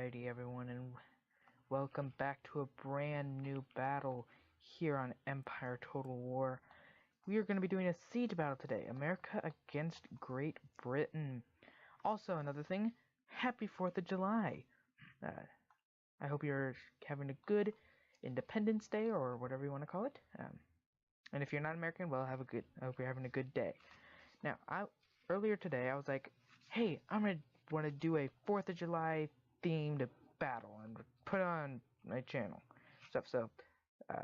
Alrighty, everyone, and welcome back to a brand new battle here on Empire Total War. We are going to be doing a siege battle today, America against Great Britain. Also, another thing, happy 4th of July. Uh, I hope you're having a good Independence Day, or whatever you want to call it. And if you're not American, well, I hope you're having a good day. Now, earlier today, I was like, hey, I'm going to want to do a 4th of July themed battle and put on my channel stuff. So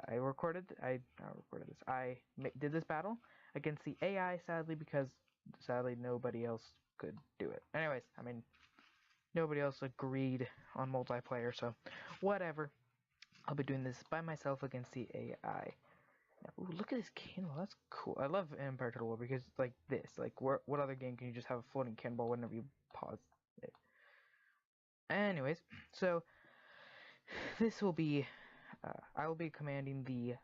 I recorded this. Did this battle against the AI, sadly, because sadly nobody else could do it. Anyways, I mean, nobody else agreed on multiplayer, so whatever. I'll be doing this by myself against the AI. Now, ooh, look at this cannonball. That's cool. I love Empire Total War because like this. Like, what other game can you just have a floating cannonball whenever you pause it? Anyways, so this will be, I will be commanding the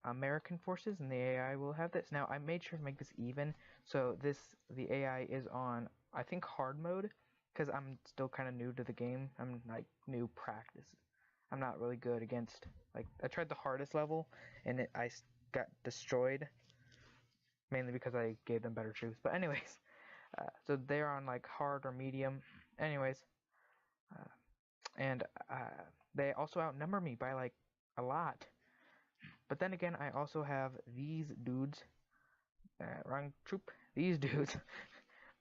American forces, and the AI will have this. Now, I made sure to make this even, so the AI is on, I think, hard mode, because I'm still kind of new to the game. I'm like new practice. I'm not really good against, like, I tried the hardest level, and I got destroyed, mainly because I gave them better troops. But anyways, so they're on like hard or medium. Anyways, uh, and they also outnumber me by like a lot. But then again, I also have these dudes, wrong troop, these dudes,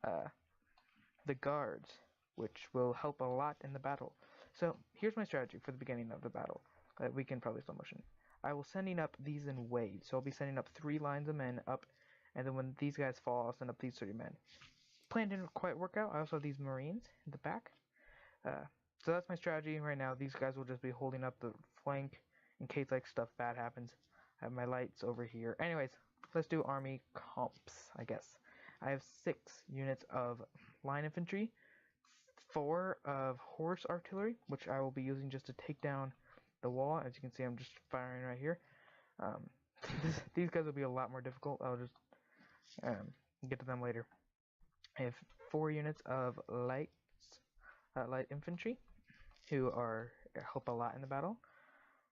uh, the guards, which will help a lot in the battle. So here's my strategy for the beginning of the battle. We can probably slow motion. I will sending up these in waves. So I'll be sending up 3 lines of men up, and then when these guys fall, I'll send up these 3 men. Plan didn't quite work out. I also have these Marines in the back. So that's my strategy right now. These guys will just be holding up the flank in case like stuff bad happens. I have my lights over here. Anyways, let's do army comps, I guess. I have 6 units of line infantry, 4 of horse artillery, which I will be using just to take down the wall. As you can see, I'm just firing right here. These guys will be a lot more difficult. I'll just get to them later. I have 4 units of light infantry, who help a lot in the battle.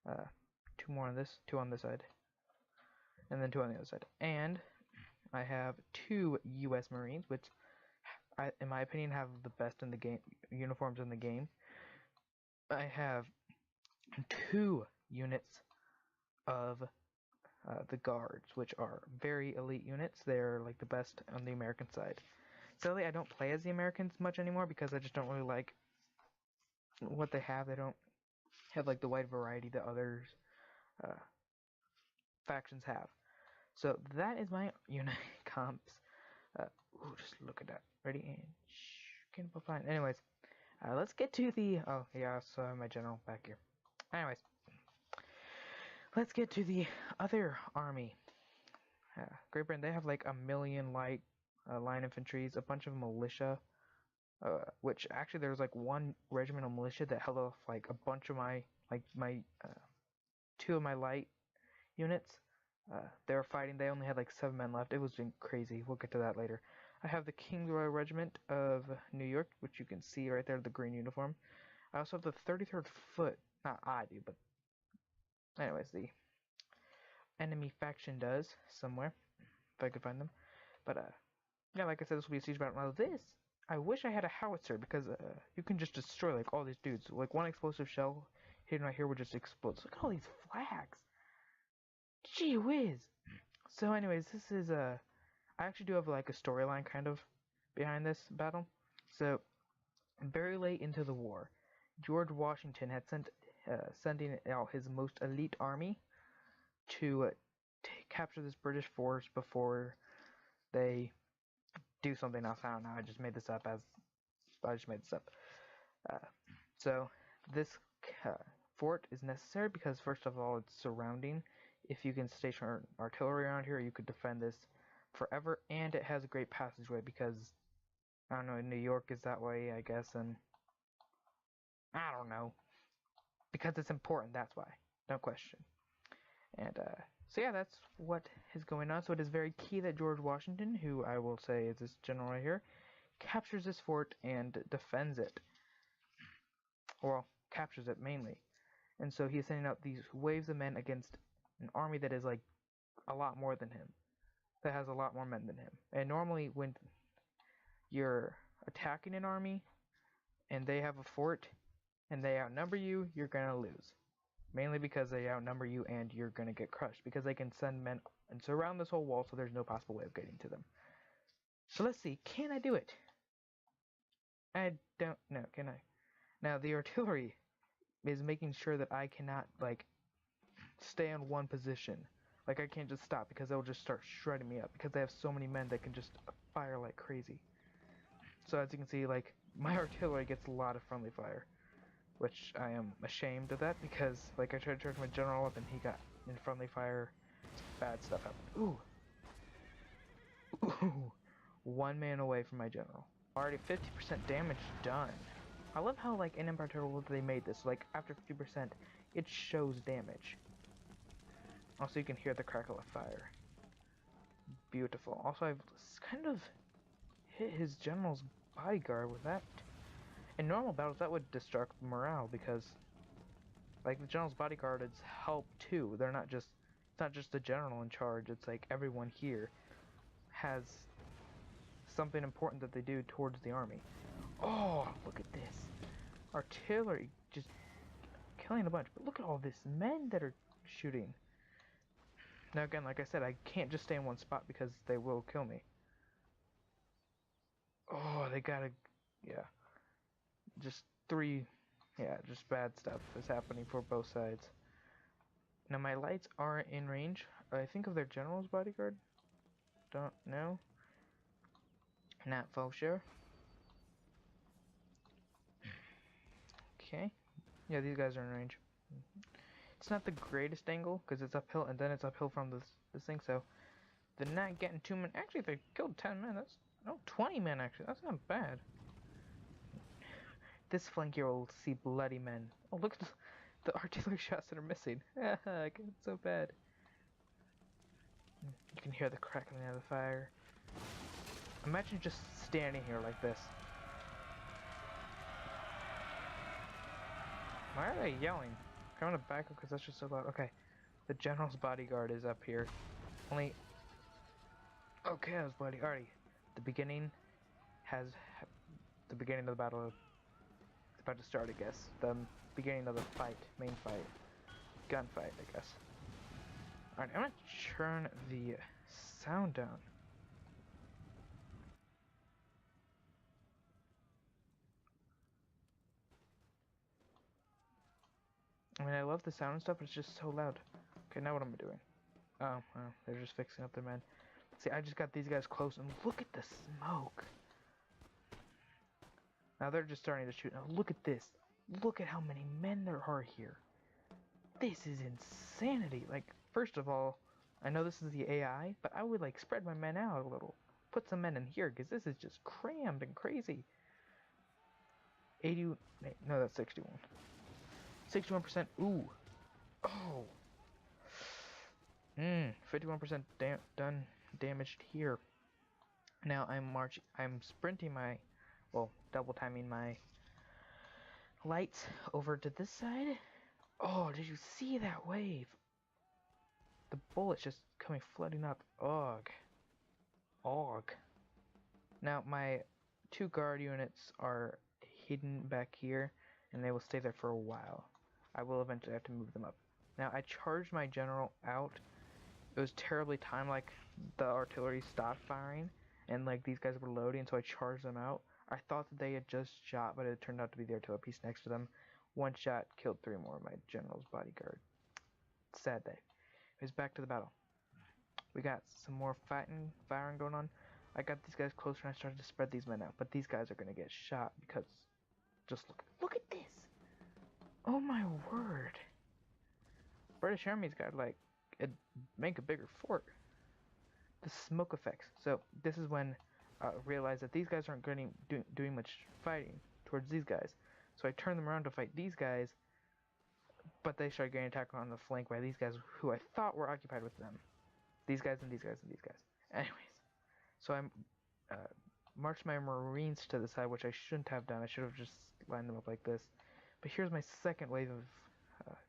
2 more on this, 2 on this side, and then 2 on the other side. And I have 2 U.S. Marines, which, in my opinion, have the best in the game uniforms in the game. I have 2 units of the guards, which are very elite units. They're like the best on the American side. Sadly, I don't play as the Americans much anymore because I just don't really like what they have. They don't have like the wide variety that others factions have. So that is my unit comps. Ooh, just look at that. Ready and cannonball fine. Anyways, let's get to the. Oh yeah, so my general back here. Anyways, let's get to the other army. Great Britain, they have like 1,000,000 light line infantries, a bunch of militia. Which actually there's like 1 regimental militia that held off like a bunch of my 2 of my light units. They were fighting. They only had like 7 men left. It was crazy. We'll get to that later. I have the King's Royal Regiment of New York, which you can see right there, the green uniform. I also have the 33rd Foot. Not I do, but anyways, the enemy faction does somewhere, if I could find them. But yeah, like I said, this will be a siege battle. Now this, I wish I had a howitzer because you can just destroy like all these dudes. Like 1 explosive shell hidden right here would just explode. So look at all these flags. Gee whiz. So anyways, this is I actually do have like a storyline kind of behind this battle. So very late into the war, George Washington had sending out his most elite army to capture this British force before they do something else. I don't know. I just made this up. So this fort is necessary because first of all, it's surrounding. If you can station artillery around here, you could defend this forever, and it has a great passageway because I don't know, New York is that way, I guess, and I don't know, because it's important. That's why, no question. And so yeah, that's what is going on. So it is very key that George Washington, who I will say is this general right here, captures this fort and defends it. Well, captures it mainly. And so he is sending out these waves of men against an army that is like a lot more than him, that has a lot more men than him. And normally when you're attacking an army and they have a fort and they outnumber you, you're gonna lose. Mainly because they outnumber you and you're gonna get crushed because they can send men and surround this whole wall so there's no possible way of getting to them. So let's see, can I do it? I don't know, can I? Now the artillery is making sure that I cannot like stay on one position. Like I can't just stop because they'll just start shredding me up because they have so many men that can just fire like crazy. So as you can see, like my artillery gets a lot of friendly fire, which I am ashamed of that because like I tried to charge my general up and he got in friendly fire. Bad stuff happened. Ooh, 1 man away from my general. Already 50% damage done. I love how like in Empire Total War they made this. Like after 50%, it shows damage. Also, you can hear the crackle of fire. Beautiful. Also, I've kind of hit his general's bodyguard with that. In normal battles, that would destruct morale because, like, the general's bodyguard is help too. They're not just, it's not just the general in charge. It's like everyone here has something important that they do towards the army. Oh, look at this. Artillery just killing a bunch. But look at all this men that are shooting. Now again, like I said, I can't just stay in one spot because they will kill me. Oh, they gotta, yeah. Just just bad stuff is happening for both sides. Now my lights are in range. I think of their general's bodyguard. Don't know. Not for sure. Okay. Yeah, these guys are in range. It's not the greatest angle because it's uphill and then it's uphill from this thing, so they're not getting 2 men. Actually, they killed 10 men. That's no 20 men actually. That's not bad. This flank here will see bloody men. Oh, look at the artillery shots that are missing. It's so bad. You can hear the crackling of the fire. Imagine just standing here like this. Why are they yelling? I'm gonna back up because that's just so loud. Okay, the general's bodyguard is up here. Only. Okay, that was bloody. Alrighty, the beginning of the battle is about to start. I guess the beginning of the fight, main fight, gunfight. I guess. Alright, I'm gonna turn the sound down. I mean, I love the sound and stuff, but it's just so loud. Okay, now what am I doing? Oh, well, they're just fixing up their men. See, I just got these guys close, and look at the smoke. Now they're just starting to shoot. Now look at this. Look at how many men there are here. This is insanity. Like, first of all, I know this is the AI, but I would, like, spread my men out a little. Put some men in here, because this is just crammed and crazy. 80... No, that's 61. 61%. Ooh. Oh. 51% done damaged here. Now I'm sprinting my, well, double timing my lights over to this side. Oh, did you see that wave? The bullets just coming flooding up. Ugh. Ugh. Now my 2 guard units are hidden back here, and they will stay there for a while. I will eventually have to move them up. Now I charged my general out. It was terribly timed, like the artillery stopped firing and like these guys were loading, so I charged them out. I thought that they had just shot, but it turned out to be the artillery piece next to them. 1 shot killed 3 more of my general's bodyguard. Sad day. It was back to the battle. We got some more firing going on. I got these guys closer and I started to spread these men out, but these guys are gonna get shot because just look at this. Oh my word. British Army's got like make a bigger fort. The smoke effects. So this is when I realized that these guys aren't doing much fighting towards these guys. So I turned them around to fight these guys, but they started getting attacked on the flank by these guys who I thought were occupied with them. These guys and these guys and these guys. Anyways, so I marched my Marines to the side, which I shouldn't have done. I should have just lined them up like this. But here's my second wave of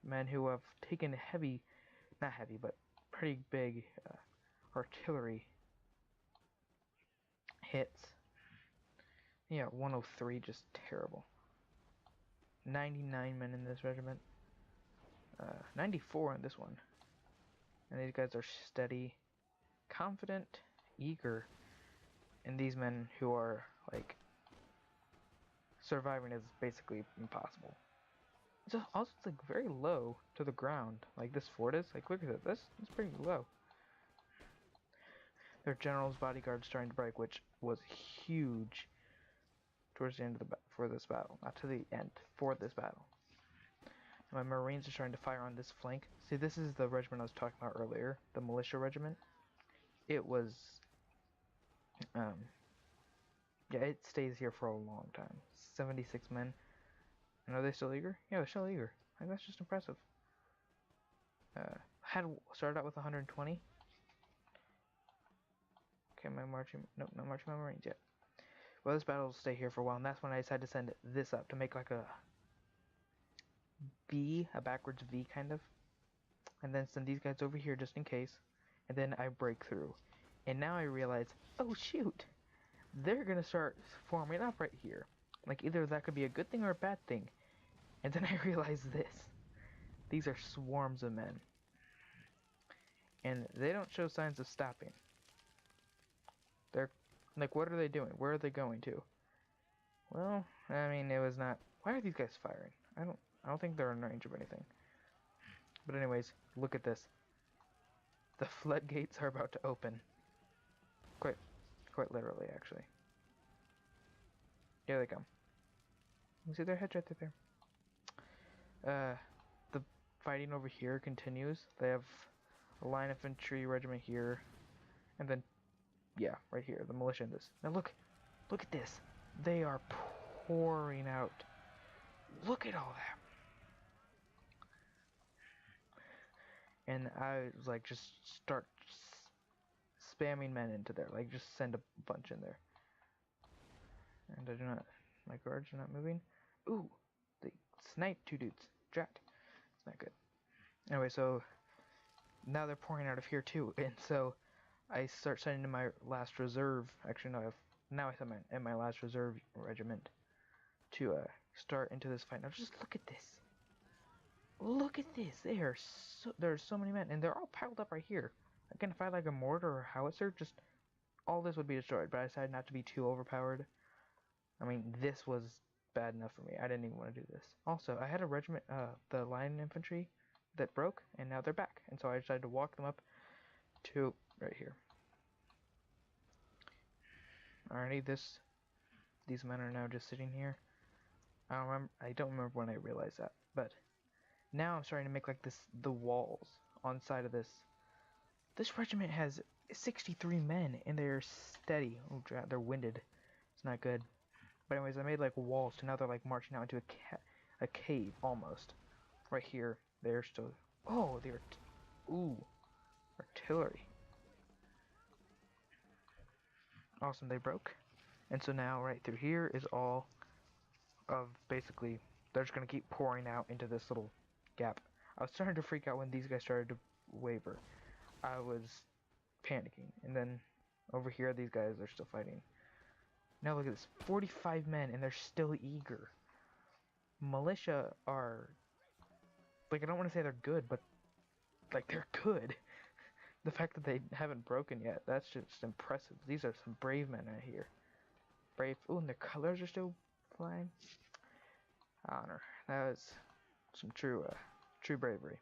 men who have taken heavy, not heavy, but pretty big artillery hits. Yeah, 103, just terrible. 99 men in this regiment. 94 in this one. And these guys are steady, confident, eager. And these men who are, like, surviving is basically impossible. It's also like very low to the ground. Like this fort is. Like, look at it. That's pretty low. Their general's bodyguard starting to break, which was huge towards the end of for this battle. Not to the end, for this battle. My Marines are starting to fire on this flank. See, this is the regiment I was talking about earlier, the militia regiment. It was, yeah, it stays here for a long time. 76 men. And are they still eager? Yeah, they're still eager. Like, that's just impressive. Started out with 120. Okay, not marching my Marines yet. Well, this battle will stay here for a while, and that's when I decided to send this up to make like a V, a backwards V kind of. And then send these guys over here just in case. And then I break through. And now I realize, oh shoot, they're gonna start forming up right here. Like, either that could be a good thing or a bad thing. And then I realize this. These are swarms of men. And they don't show signs of stopping. They're, like, what are they doing? Where are they going to? Well, I mean, it was not... Why are these guys firing? I don't think they're in range of anything. But anyways, look at this. The floodgates are about to open. Quite literally, actually. Here they come. You see their heads right there. The fighting over here continues. They have a line infantry regiment here, and then, yeah, right here, the militia in this. Now look at this. They are pouring out. Look at all that. And I was like, just start spamming men into there. Like, just send a bunch in there. And I do not, my guards are not moving. Ooh, they sniped 2 dudes. Drat. It's not good. Anyway, so now they're pouring out of here too. And so I start sending in my last reserve. Actually, no, now I send in my last reserve regiment to start into this fight. Now just look at this. Look at this. There's so many men, and they're all piled up right here. Again, if I had like a mortar or a howitzer, just all this would be destroyed. But I decided not to be too overpowered. I mean, this was bad enough for me. I didn't even want to do this. Also, I had a regiment, the line infantry, that broke, and now they're back. And so I decided to walk them up to right here. Alrighty, these men are now just sitting here. I don't remember when I realized that, but now I'm starting to make like the walls on side of this. This regiment has 63 men, and they're steady. Oh, they're winded. It's not good. But anyways, I made like walls, so now they're like marching out into a cave almost. Right here, they're still. Oh, they're. Ooh, artillery. Awesome, they broke. And so now right through here is all of basically, they're just gonna keep pouring out into this little gap. I was starting to freak out when these guys started to waver. I was panicking. And then over here, these guys are still fighting. Now look at this, 45 men, and they're still eager. Militia are, like, I don't want to say they're good, but, like, they're good. The fact that they haven't broken yet, that's just impressive. These are some brave men right here. Brave. Ooh, and their colors are still flying. Honor. That was some true bravery.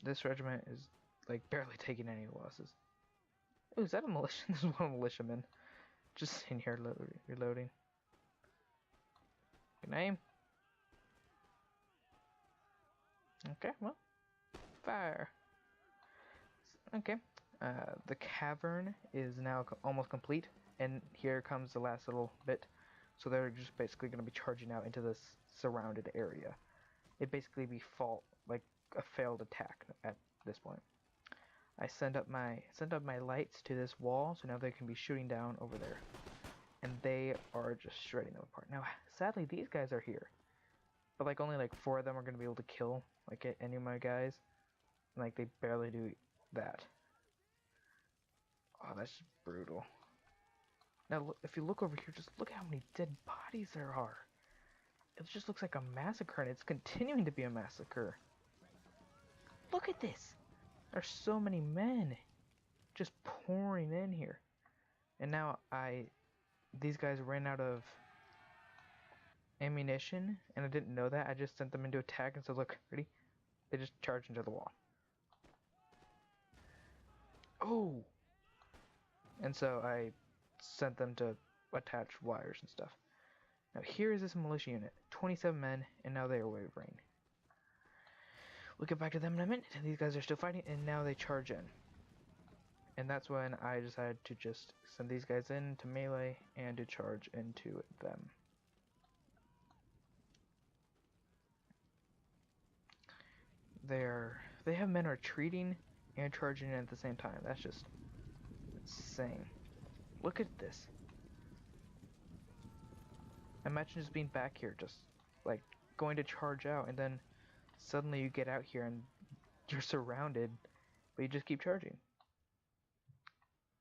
This regiment is, like, barely taking any losses. Ooh, is that a militia? This is one militiaman. Just sitting here reloading. Good name. Okay, well, fire. Okay, the cavern is now almost complete, and here comes the last little bit. So they're just basically going to be charging out into this surrounded area. It'd basically be like a failed attack at this point. I send up my lights to this wall, so now they can be shooting down over there. and they are just shredding them apart. Now, sadly, these guys are here, but like only like 4 of them are gonna be able to kill like any of my guys. And, like they barely do that. Oh, that's just brutal. Now, look, if you look over here, just look how many dead bodies there are. It just looks like a massacre, and it's continuing to be a massacre. Look at this! There's so many men just pouring in here. And now these guys ran out of ammunition, and I didn't know that. I just sent them into attack and said, look, ready? They just charged into the wall. Oh! And so I sent them to attach wires and stuff. Now here is this militia unit, 27 men, and now they are wavering. We'll get back to them in a minute. These guys are still fighting, and now they charge in. And that's when I decided to just send these guys in to melee and to charge into them. They have men retreating and charging in at the same time. That's just insane. Look at this. Imagine just being back here, just like going to charge out, and then suddenly you get out here and you're surrounded, but you just keep charging.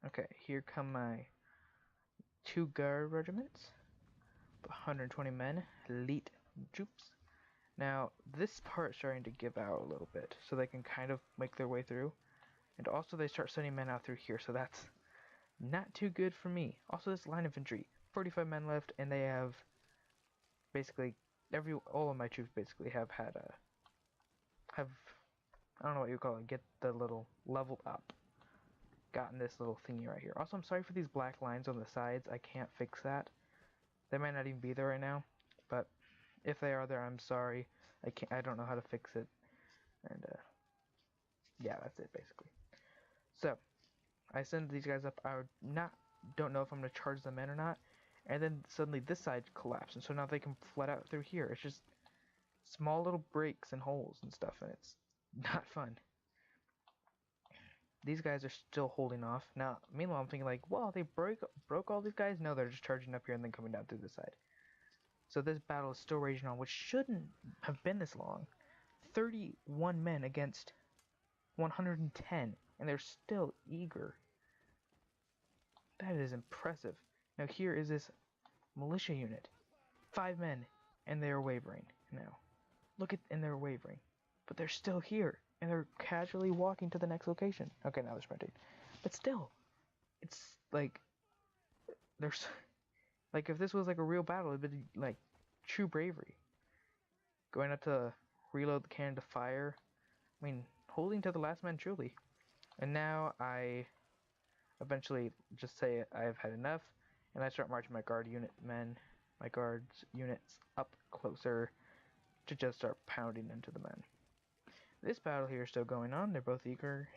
Okay, here come my 2 guard regiments, 120 men, elite troops. Now, this part's starting to give out a little bit, so they can kind of make their way through. And also they start sending men out through here, so that's not too good for me. Also, this line infantry, 45 men left, and they have basically all of my troops basically have had I don't know what you call it, get the little leveled up. Gotten this little thingy right here. Also, I'm sorry for these black lines on the sides. I can't fix that. They might not even be there right now, but if they are there, I'm sorry. I don't know how to fix it. And yeah, that's it basically. So I send these guys up. Don't know if I'm gonna charge them in or not. And then suddenly this side collapsed, and so now they can flood out through here. It's just small little breaks and holes and stuff, and it's not fun. These guys are still holding off. Now, meanwhile, I'm thinking like, well, they broke all these guys? No, they're just charging up here and then coming down through this side. So this battle is still raging on, which shouldn't have been this long. 31 men against 110, and they're still eager. That is impressive. Now here is this militia unit. 5 men, and they are wavering now. And they're wavering. But they're still here, and they're casually walking to the next location. Okay, now they're sprinting. But still, it's like, there's, like if this was like a real battle, it'd be like true bravery. Going up to reload the cannon to fire. I mean, holding to the last man truly. And now I eventually just say I've had enough, and I start marching my guards units up closer to just start pounding into the men. This battle here is still going on. They're both eager.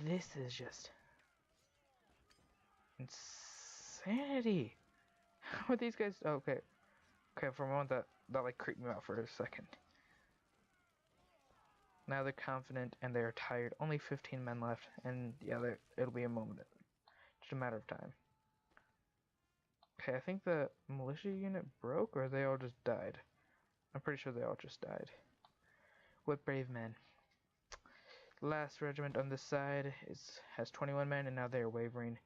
This is just insanity. How are these guys? Oh, okay, for a moment that like creeped me out for a second. Now they're confident and they're tired. Only 15 men left, and yeah, it'll be a moment, just a matter of time. Okay, I think the militia unit broke, or they all just died. I'm pretty sure they all just died. What brave men. Last regiment on this side has 21 men, and now they are wavering.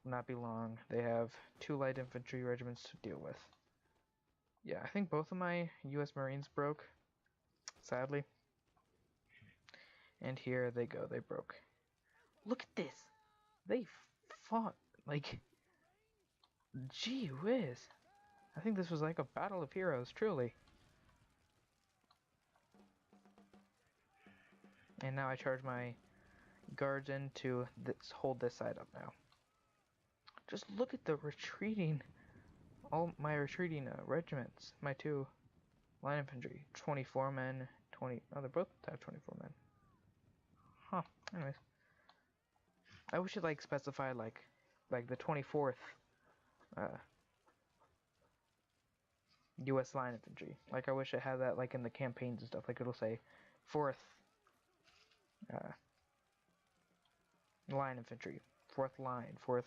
Will not be long. They have 2 light infantry regiments to deal with. Yeah, I think both of my U.S. Marines broke, sadly. And here they go, they broke. Look at this! They fought, like, gee whiz. I think this was like a battle of heroes, truly. And now I charge my guards in to hold this side up now. Just look at the retreating, all my retreating regiments. My 2 line infantry, 24 men, they both have 24 men. Huh, anyways. I wish it like specified like the 24th U.S. line infantry. Like I wish it had that like in the campaigns and stuff. Like it'll say 4th line infantry, 4th line, 4th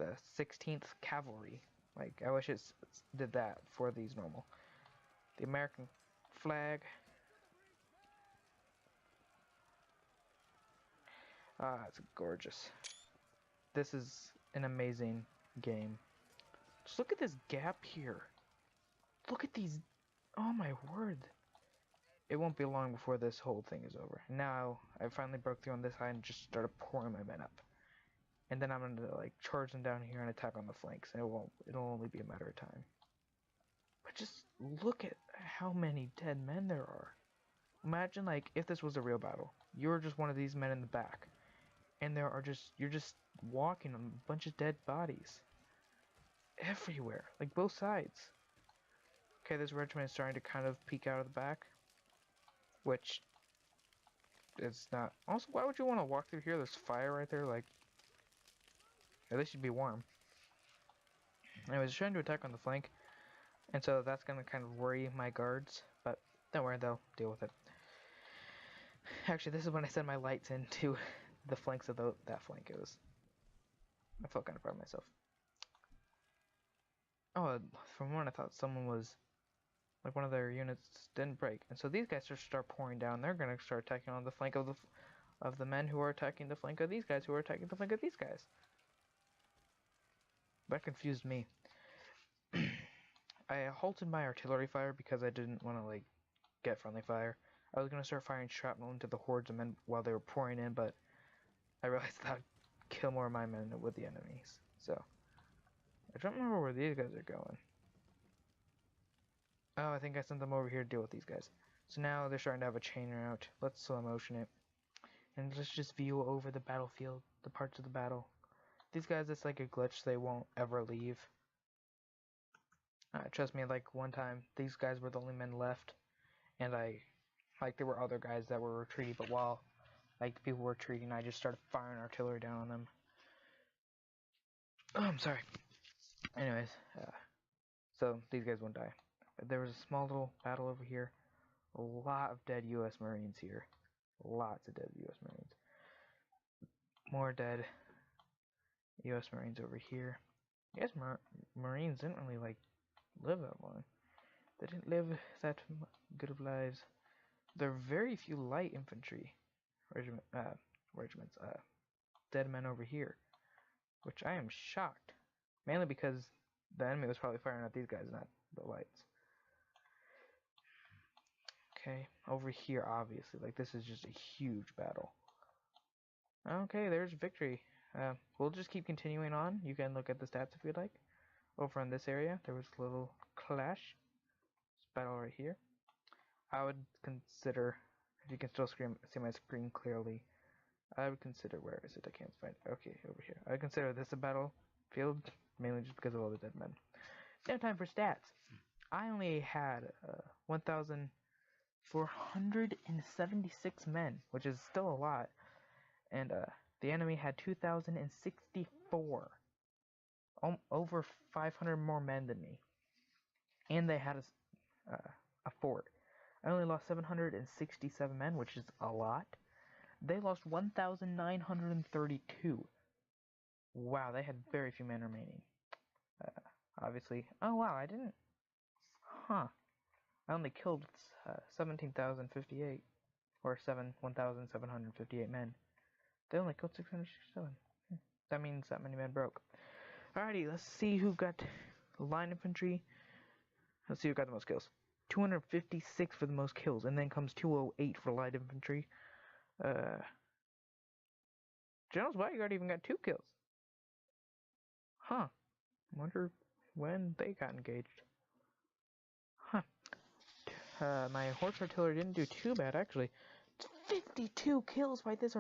the 16th Cavalry. Like, I wish it did that for these normal. The American flag. Ah, it's gorgeous. This is an amazing game. Just look at this gap here. Look at these. Oh my word. It won't be long before this whole thing is over. Now, I finally broke through on this side and just started pouring my men up. And then I'm gonna like charge them down here and attack on the flanks. And it'll only be a matter of time. But just look at how many dead men there are. Imagine like if this was a real battle. You're just one of these men in the back. And you're just walking on a bunch of dead bodies. Everywhere. Like both sides. Okay, this regiment is starting to kind of peek out of the back. Which is not... Also, why would you want to walk through here? There's fire right there, like... At least you'd be warm. Anyways, trying to attack on the flank. And so that's going to kind of worry my guards. But don't worry, they'll deal with it. Actually, this is when I send my lights into the flanks of that flank. I felt kind of proud of myself. Oh, from one I thought someone was... Like one of their units didn't break. And so these guys just start pouring down. They're going to start attacking on the flank of the men who are attacking the flank of these guys who are attacking the flank of these guys. That confused me. I halted my artillery fire because I didn't want to like get friendly fire. I was going to start firing shrapnel into the hordes of men while they were pouring in, but I realized that would kill more of my men with the enemies. So, I don't remember where these guys are going. Oh, I think I sent them over here to deal with these guys. So now they're starting to have a chain route. Let's slow motion it. And let's just view over the battlefield, the parts of the battle. These guys, it's like a glitch, they won't ever leave. Trust me, like one time, these guys were the only men left. And there were other guys that were retreating, but while, like, the people were retreating, I just started firing artillery down on them. Oh, I'm sorry. Anyways, so these guys won't die. There was a small little battle over here. A lot of dead U.S. Marines here. Lots of dead U.S. Marines. More dead U.S. Marines over here. I guess Marines didn't really, like, live that long. They didn't live that good of lives. There are very few light infantry regiments. Dead men over here. Which I am shocked. Mainly because the enemy was probably firing at these guys, not the lights. Okay, over here, obviously, like, this is just a huge battle. Okay, there's victory. We'll just keep continuing on. You can look at the stats if you'd like. Over in this area, there was a little clash. This battle right here. I would consider, if you can still see my screen clearly, I would consider, where is it? I can't find it. Okay, over here. I would consider this a battlefield, mainly just because of all the dead men. Now time for stats. I only had 1,476 men, which is still a lot, and the enemy had 2,064, over 500 more men than me, and they had a fort. I only lost 767 men, which is a lot. They lost 1,932. Wow, they had very few men remaining. Obviously. Oh wow, I didn't. Huh. I only killed 17,058, or 1,758 men. They only killed 667. That means that many men broke. Alrighty, let's see who got line infantry. Let's see who got the most kills. 256 for the most kills, and then comes 208 for light infantry. General's Bodyguard even got 2 kills. Huh. Wonder when they got engaged. Huh. My horse artillery didn't do too bad, actually. 52 kills by this